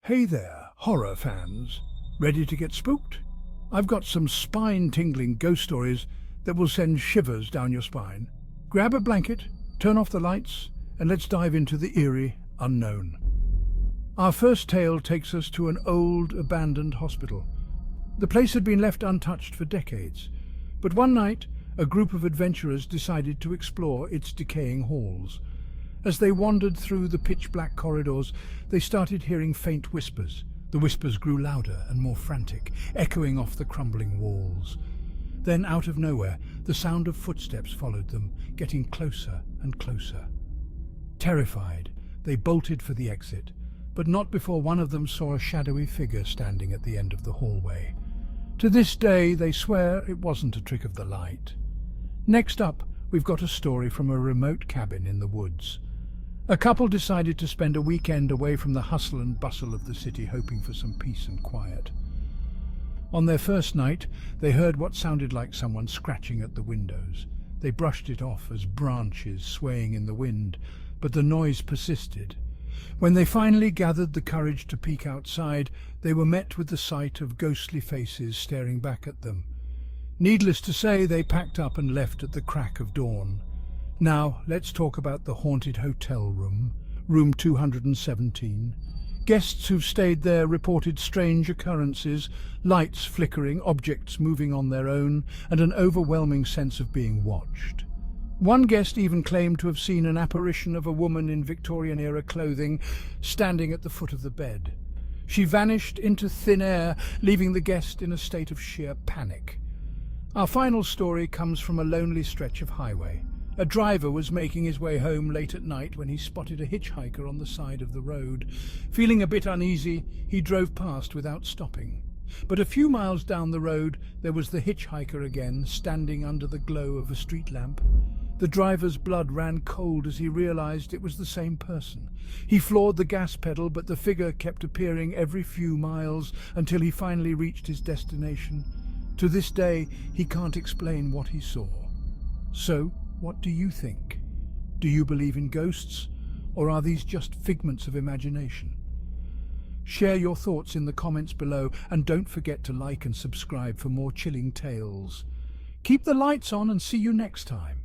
Hey there, horror fans. Ready to get spooked? I've got some spine-tingling ghost stories that will send shivers down your spine. Grab a blanket, turn off the lights, and let's dive into the eerie unknown. Our first tale takes us to an old, abandoned hospital. The place had been left untouched for decades, but one night, a group of adventurers decided to explore its decaying halls. As they wandered through the pitch-black corridors, they started hearing faint whispers. The whispers grew louder and more frantic, echoing off the crumbling walls. Then, out of nowhere, the sound of footsteps followed them, getting closer and closer. Terrified, they bolted for the exit, but not before one of them saw a shadowy figure standing at the end of the hallway. To this day, they swear it wasn't a trick of the light. Next up, we've got a story from a remote cabin in the woods. A couple decided to spend a weekend away from the hustle and bustle of the city, hoping for some peace and quiet. On their first night, they heard what sounded like someone scratching at the windows. They brushed it off as branches swaying in the wind, but the noise persisted. When they finally gathered the courage to peek outside, they were met with the sight of ghostly faces staring back at them. Needless to say, they packed up and left at the crack of dawn. Now, let's talk about the haunted hotel room, room 217. Guests who've stayed there reported strange occurrences, lights flickering, objects moving on their own, and an overwhelming sense of being watched. One guest even claimed to have seen an apparition of a woman in Victorian-era clothing standing at the foot of the bed. She vanished into thin air, leaving the guest in a state of sheer panic. Our final story comes from a lonely stretch of highway. A driver was making his way home late at night when he spotted a hitchhiker on the side of the road. Feeling a bit uneasy, he drove past without stopping. But a few miles down the road, there was the hitchhiker again, standing under the glow of a street lamp. The driver's blood ran cold as he realized it was the same person. He floored the gas pedal, but the figure kept appearing every few miles until he finally reached his destination. To this day, he can't explain what he saw. So, what do you think? Do you believe in ghosts, or are these just figments of imagination? Share your thoughts in the comments below, and don't forget to like and subscribe for more chilling tales. Keep the lights on and see you next time.